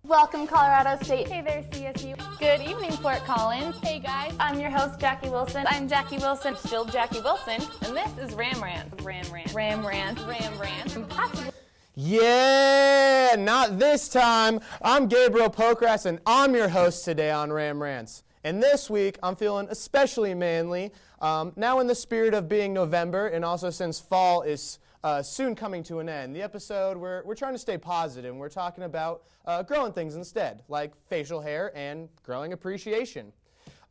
Welcome, Colorado State. Hey there, CSU. Good evening, Fort Collins. Hey guys. I'm your host, Jackie Wilson. I'm Jackie Wilson, still Jackie Wilson, and this is Ram Rants. Ram Rants. Ram Rants. Ram Rants. Yeah, not this time. I'm Gabe Pocrass, and I'm your host today on Ram Rants. And this week, I'm feeling especially manly. Now in the spirit of being November, and also since fall is soon coming to an end, the episode, we're trying to stay positive, and we're talking about growing things instead, like facial hair and growing appreciation.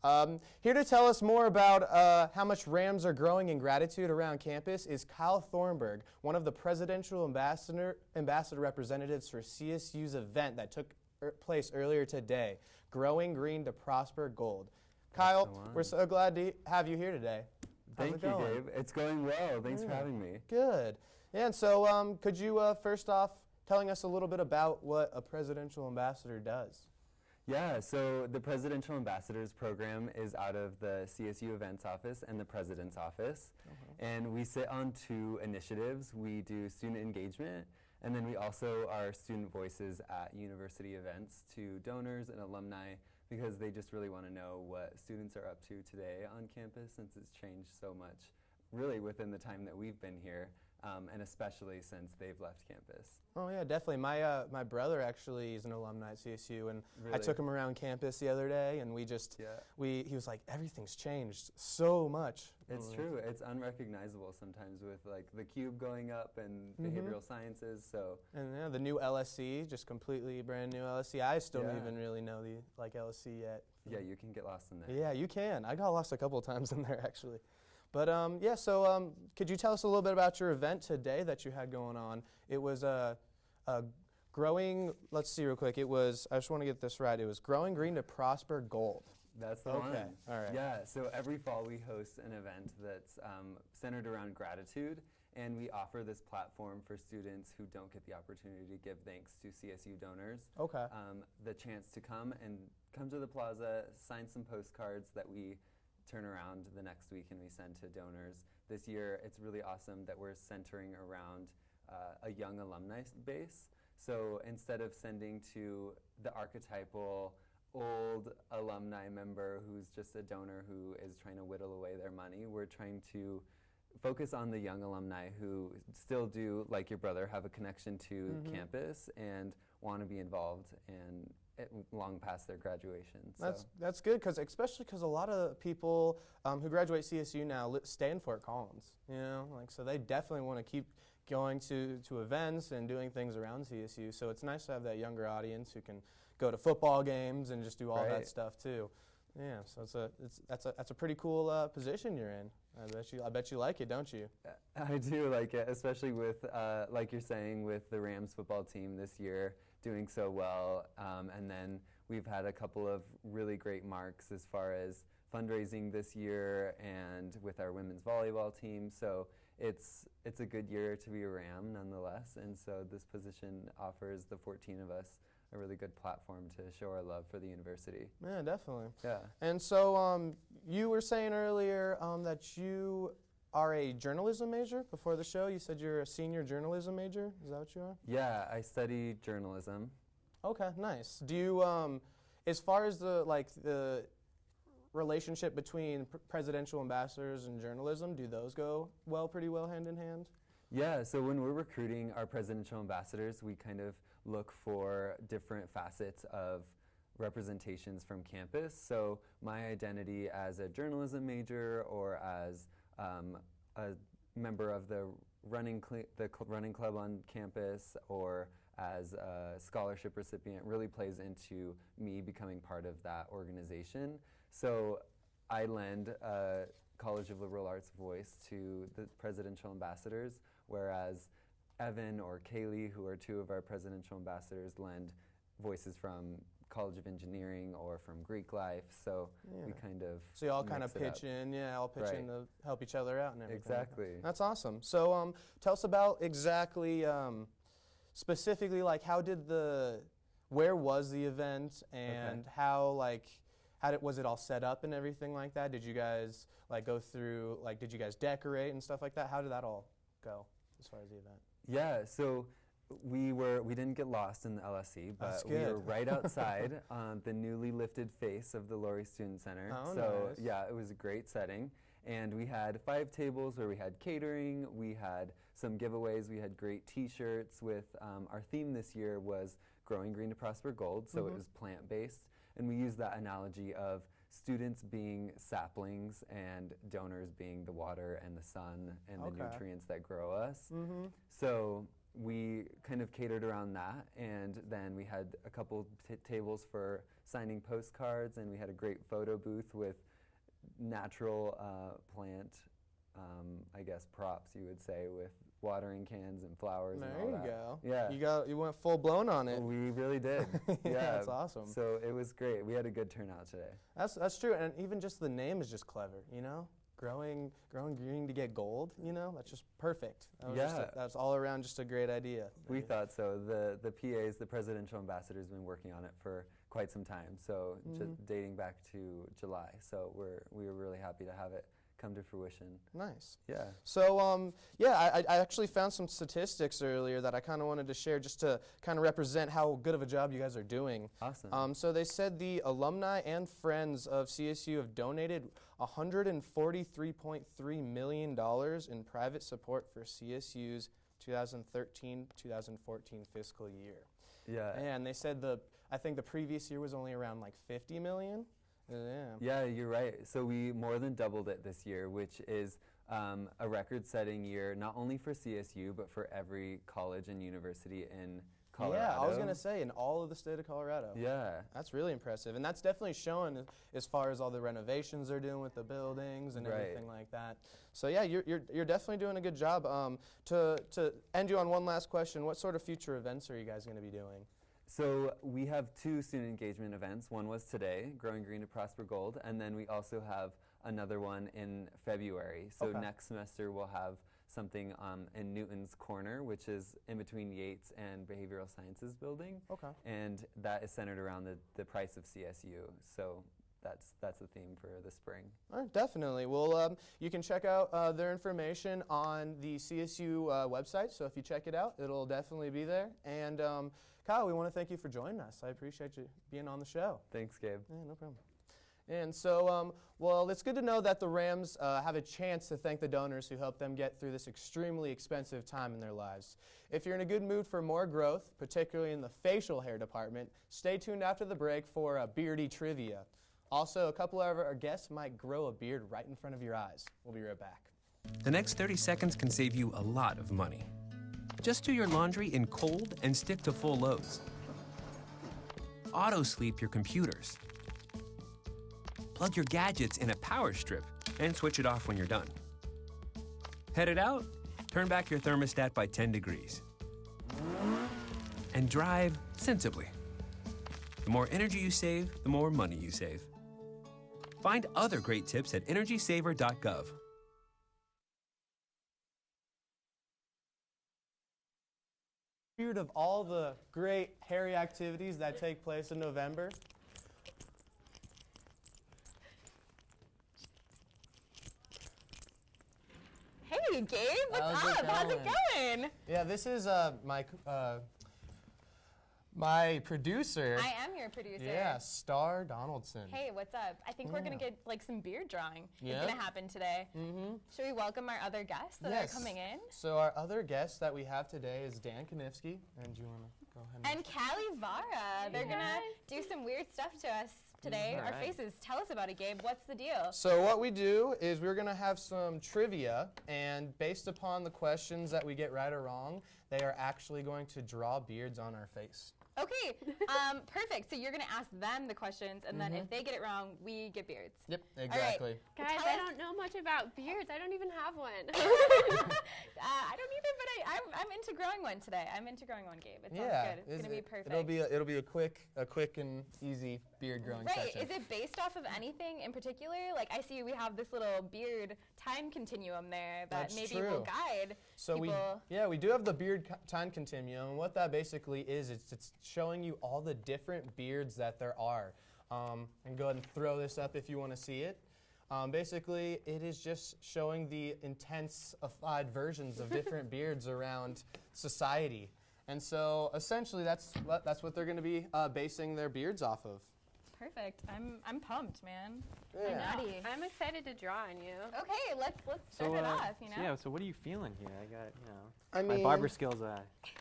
Here to tell us more about how much Rams are growing in gratitude around campus is Kyle Thornburg, one of the presidential ambassador representatives for CSU's event that took place earlier today, Growing Green to Prosper Gold. Kyle, we're so glad to have you here today. Thank you, Gabe. It's going well. Thanks for having me. Good. Yeah, and so could you first off telling us a little bit about what a presidential ambassador does? Yeah, so the Presidential Ambassadors Program is out of the CSU Events Office and the President's Office. And we sit on two initiatives. We do student engagement, and then we also are student voices at university events to donors and alumni, because they just really want to know what students are up to today on campus, since it's changed so much really within the time that we've been here, and especially since they've left campus. Oh yeah, definitely. My brother actually is an alumni at CSU, and Really? I took him around campus the other day, and he was like, everything's changed so much. It's true. It's unrecognizable sometimes with like the cube going up and behavioral sciences. So And yeah, the new LSC, just completely brand new LSC. I still don't even really know the LSC yet. yeah, you can get lost in there. Yeah, you can. I got lost a couple of times in there actually. But yeah, so could you tell us a little bit about your event today that you had going on? It was growing. Let's see real quick. It was. I just want to get this right. It was Growing Green to Prosper Gold. That's the one. All right. Yeah, so every fall we host an event that's centered around gratitude, and we offer this platform for students who don't get the opportunity to give thanks to CSU donors. Okay. The chance to come to the plaza, sign some postcards that we turn around the next week and we send to donors. This year, it's really awesome that we're centering around a young alumni base. So instead of sending to the archetypal old alumni member who's just a donor who is trying to whittle away their money, we're trying to focus on the young alumni who still do, like your brother, have a connection to campus and want to be involved and long past their graduation. That's good, especially because a lot of people who graduate CSU now stay in Fort Collins. So they definitely want to keep going to events and doing things around CSU. So it's nice to have that younger audience who can go to football games and just do all that stuff too. Yeah, so that's a pretty cool position you're in. I bet you like it, don't you? I do like it, especially with, like you're saying, with the Rams football team this year doing so well. And then we've had a couple of really great marks as far as fundraising this year and with our women's volleyball team. So it's a good year to be a Ram nonetheless. And so this position offers the 14 of us a really good platform to show our love for the university. Yeah, definitely. Yeah. And so you were saying earlier that you are a journalism major before the show. You said you're a senior journalism major. Is that what you are? Yeah, I study journalism. Okay, nice. Do you, as far as the relationship between presidential ambassadors and journalism, do those go pretty well hand in hand? Yeah, so when we're recruiting our presidential ambassadors, we kind of look for different facets of representations from campus. So my identity as a journalism major or as a member of the running club on campus or as a scholarship recipient really plays into me becoming part of that organization. So I lend a College of Liberal Arts voice to the presidential ambassadors, whereas Evan or Kaylee, who are two of our presidential ambassadors, lend voices from College of Engineering or from Greek life. So we kind of So you all kind of pitch in, all pitch in to help each other out and everything. Exactly. That's awesome. So tell us about exactly, specifically, like where was the event and was it all set up and everything like that? Did you guys go through, did you guys decorate and stuff like that? How did that all go as far as the event? Yeah, so we didn't get lost in the LSC, but we good. were right outside on the newly lifted face of the Laurie Student Center. Oh, so nice. yeah, it was a great setting. And we had 5 tables where we had catering, we had some giveaways, we had great t-shirts with, our theme this year was Growing Green to Prosper Gold, so it was plant-based. And we used that analogy of students being saplings and donors being the water and the sun and the nutrients that grow us. So we kind of catered around that, and then we had a couple tables for signing postcards, and we had a great photo booth with natural plant, I guess, props, you would say, with watering cans and flowers and all that. There you go. Yeah. You went full blown on it. We really did. Yeah, Yeah, that's awesome. So it was great. We had a good turnout today. That's true, and even just the name is just clever, you know? Growing green to get gold, you know? That's just perfect. That's all around just a great idea. We thought so. The PAs, the presidential ambassador, has been working on it for quite some time, so just dating back to July. So we were really happy to have it come to fruition. Nice. Yeah. So, I actually found some statistics earlier that I kind of wanted to share just to kind of represent how good of a job you guys are doing. Awesome. So they said the alumni and friends of CSU have donated $143.3 million in private support for CSU's 2013-2014 fiscal year. Yeah. And they said I think the previous year was only around like 50 million. Yeah, you're right. So we more than doubled it this year, which is a record-setting year, not only for CSU, but for every college and university in Colorado. Yeah, I was going to say, in all of the state of Colorado. Yeah. That's really impressive. And that's definitely showing as far as all the renovations they're doing with the buildings and everything like that. So yeah, you're definitely doing a good job. To end you on one last question, what sort of future events are you guys going to be doing? So we have 2 student engagement events. One was today, Growing Green to Prosper Gold, and then we also have another one in February. So next semester we'll have something in Newton's Corner, which is in between Yates and Behavioral Sciences building. Okay. And that is centered around the price of CSU. So that's the theme for the spring. All right, definitely. Well, you can check out their information on the CSU website. So if you check it out, it'll definitely be there. And Kyle, we want to thank you for joining us. I appreciate you being on the show. Thanks, Gabe. Yeah, no problem. And so, well, it's good to know that the Rams have a chance to thank the donors who helped them get through this extremely expensive time in their lives. If you're in a good mood for more growth, particularly in the facial hair department, stay tuned after the break for beardy trivia. Also, a couple of our guests might grow a beard right in front of your eyes. We'll be right back. The next 30 seconds can save you a lot of money. Just do your laundry in cold and stick to full loads. Auto-sleep your computers. Plug your gadgets in a power strip and switch it off when you're done. Headed out? Turn back your thermostat by 10 degrees. And drive sensibly. The more energy you save, the more money you save. Find other great tips at energysaver.gov. Of all the great hairy activities that take place in November. Hey, Gabe, what's up? How's it going? Yeah, this is my producer. I am your producer. Yeah, Star Donaldson. Hey, what's up? I think we're going to get like some beard drawing. Yeah. It's going to happen today. Should we welcome our other guests that are coming in? So our other guest that we have today is Dan Kanifsky. And do you want to go ahead And Callie Vara. They're going to do some weird stuff to us today. Our faces. Tell us about it, Gabe. What's the deal? So what we do is we're going to have some trivia, and based upon the questions that we get right or wrong, they are actually going to draw beards on our face. Okay, perfect. So you're going to ask them the questions, and then if they get it wrong, we get beards. Yep, exactly. Guys, I don't know much about beards. I don't even have one. I don't either, but I'm into growing one today. I'm into growing one, Gabe. It sounds good. It's going to be perfect. It'll be a quick and easy beard growing session. Is it based off of anything in particular? Like I see we have this little beard time continuum there that maybe will guide people. We do have the beard time continuum, and what that basically is, it's showing you all the different beards that there are. And go ahead and throw this up if you want to see it. Basically, it is just showing the intensified versions of different beards around society. And so essentially that's what they're going to be basing their beards off of. Perfect. I'm pumped, man. Yeah. I'm ready. I'm excited to draw on you. Okay, let's start it off, you know? Yeah, so what are you feeling here? I got, I my mean, barber skills.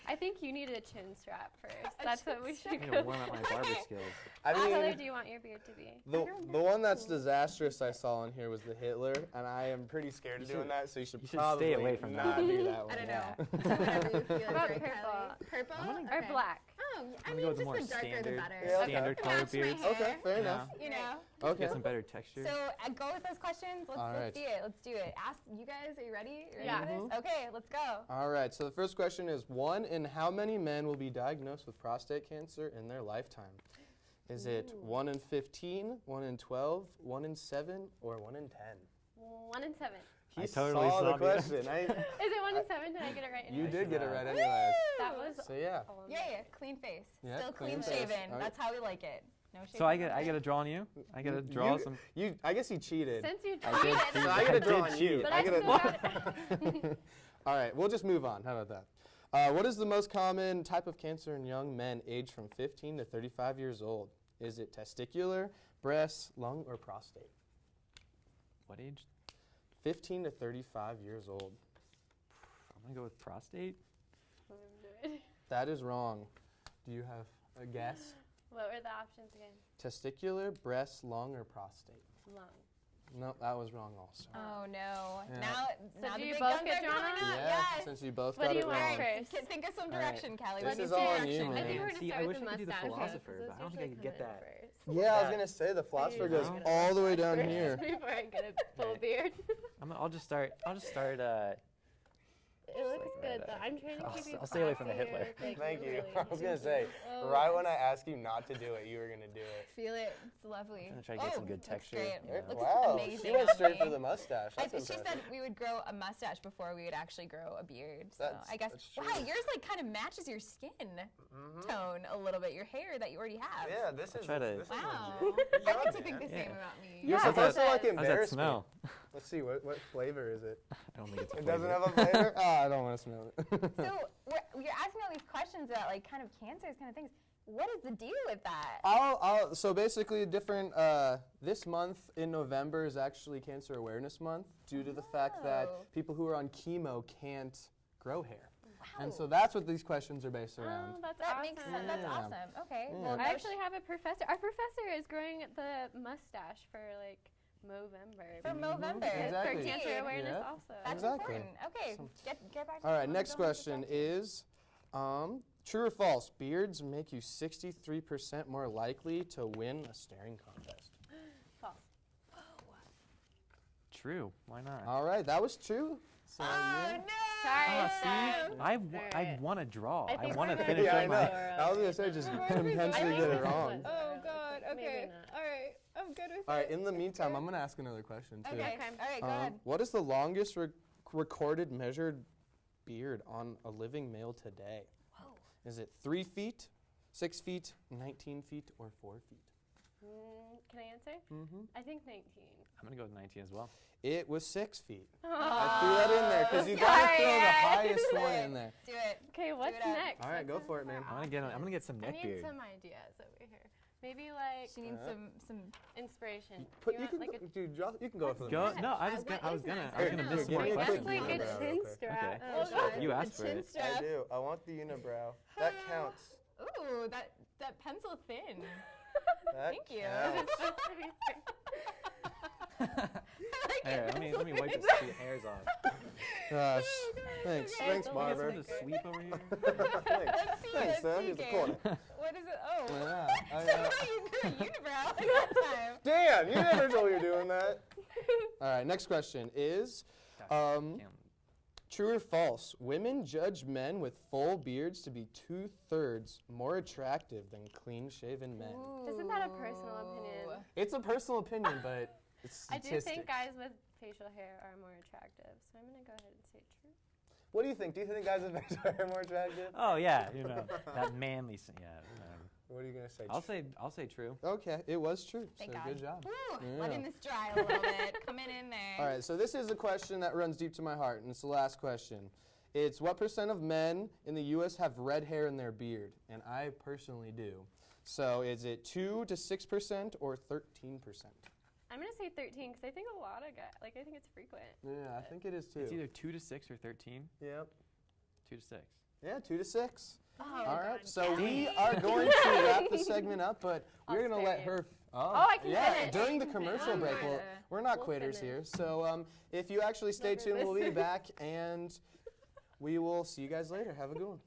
I think you need a chin strap first. That's what we should I need go to warm up my barber skills. I What color mean, do you want your beard to be? the one that's disastrous I saw on here was the Hitler, and I am pretty scared of doing that, so you should stay probably away from not that. do that one. I don't Yeah. know. Whatever you feel. How about right, purple? Kylie? Purple? Or Okay. black? Oh, I I'm mean, gonna go with just more the darker the standard, better. Yeah, standard color Match my beards. hair. Okay, fair enough. You know? Okay. Get some better texture. So go with those questions. All right. Let's see it. Let's do it. Ask you guys. Are you ready? Yeah. For this? Okay, let's go. All right, so the first question is, 1 in how many men will be diagnosed with prostate cancer in their lifetime? Is it 1 in 15, 1 in 12, 1 in 7, or 1 in 10? 1 in 7. He I totally saw the saw it. question. Is it 1 in 7? Did I get it right? You anyways? did get it Yeah. right anyways. That was So yeah. Yeah, clean face. Yeah, Still clean clean face. shaven. Okay. That's how we like it. No shaving. So I get to draw on you. I get to draw some. I guess he cheated. Since you I did cheated, So I get to draw did on you. cheat. but I I get still got it. All right, we'll just move on. How about that? What is the most common type of cancer in young men aged from 15 to 35 years old? Is it testicular, breast, lung, or prostate? What age? 15 to 35 years old. I'm gonna go with prostate. That is wrong. Do you have a guess? What were the options again? Testicular, breast, lung, or prostate? Lung. No, that was wrong also. Oh no. Yeah. Now do the you big both guns get are drawn coming on? up. Yeah, Yes. since you both What got do it you want wrong. first? Think of some All right. direction, Callie. This What do is you all say? on you, I man. think we're gonna See, start I with wish the I could do the mustache. philosopher, but I don't think I could get that. Yeah, I was going to say the philosopher goes all the way down here. Before I get a full beard. I'll just start. It looks good though. I'm trying to keep you I'll stay away from the classy Hitler. or, like, Thank you. really I was going to say, Oh. right when I asked you not to do it, you were going to do it. Feel it. It's lovely. I'm gonna try to get some good looks texture. Great. Yeah. Looks Wow, amazing she went on straight me. for the mustache. I That's think she said impressive. we would grow a mustache before we would actually grow a beard. So That's- I guess that's true. wow, yours like kind of matches your skin tone a little bit. Your hair that you already have. Yeah, this is. try to- This Wow. is I like to legit. think the same Yeah. about me. You're Yeah, supposed to it like does. How's that embarrass me. smell? Let's see, what flavor is it? I don't think it's a It doesn't flavor. have a flavor? Oh, I don't want to smell it. So you're asking all these questions about like kind of cancers, kind of things. What is the deal with that? So basically, this month in November is actually Cancer Awareness Month due to the fact that Oh. people who are on chemo can't grow hair. And Wow. so that's what these questions are based around. Oh, that's That awesome. makes sense. That's Yeah. awesome. Okay. Yeah. Well, I actually have a professor. Our professor is growing the mustache for like Movember. for November. Exactly. For cancer Indeed. awareness Yeah. also. That's Exactly. important. Okay. Get back to All the right, next going with question the is, true or false, beards make you 63% more likely to win a staring contest? False. True. Why not? All right, that was true. So, Oh yeah. no! Sorry, See, Sam. I want to draw. I I think want to we're finish Yeah, I up know. my. I was going to say, just potentially get it wrong. Oh God. Maybe Okay. not. All right. I'm good with All right, it. in the meantime, I'm going to ask another question, too. Okay. Okay. All right. Go ahead. What is the longest recorded measured beard on a living male today? Whoa. Is it 3 feet, 6 feet, 19 feet, or 4 feet? Can I answer? Mm-hmm. I think 19. I'm gonna go with 19 as well. It was 6 feet. Oh. I threw that in there because you got to throw the highest one in there. Do it. Okay, what's it up. next? All right, What's go for it, man. I'm gonna get some I neck need beard. some ideas over here. Maybe like She needs some. inspiration. You want, can, like a dude, you can go for the Go. next. No, I was what gonna. is next? I was gonna Here, miss some give more me a That's quick questions. like a unibrow chin real quick. strap. Okay. Oh, God. You asked the for chin it. strap. I do. I want the unibrow. That counts. Ooh, that pencil thin. That Thank you. counts. Here, let me wipe the hairs off. Gosh. Thanks. Okay. Thanks, It's a Barber. Just sweep over here. Thanks. Let's see. Thanks, Let's Sam. see, Here's the Gabe. corner. What is it? Oh. Yeah. Somehow you grew a unibrow at that time. Damn, you never told me you're doing that. All right, next question is, Can't- true or false? Women judge men with full beards to be 2/3 more attractive than clean-shaven men. Isn't that a personal opinion? It's a personal opinion, but it's I statistics. do think guys with facial hair are more attractive, so I'm gonna go ahead and say true. What do you think? Do you think guys with facial hair are more attractive? Oh yeah, that manly. Yeah. Whatever. What are you gonna say? I'll say true. Okay, it was true. Thank so God. good job. Woo, Yeah. letting this dry a little bit. Coming in there. All right, so this is a question that runs deep to my heart, and it's the last question. It's what % of men in the U.S. have red hair in their beard? And I personally do. So is it 2 to 6% or 13%? I'm going to say 13 because I think a lot of guys, I think it's frequent. Yeah, I think it is too. It's either 2 to 6 or 13. Yep. 2 to 6. Yeah, 2 to 6. Oh, All right, God. so we are going to wrap the segment up, but we're going to let her. I can yeah, finish. during the commercial I'm break. gonna- We're not We'll quitters finish. here. So if you actually stay Never tuned, we'll be listen. back, and we will see you guys later. Have a good one.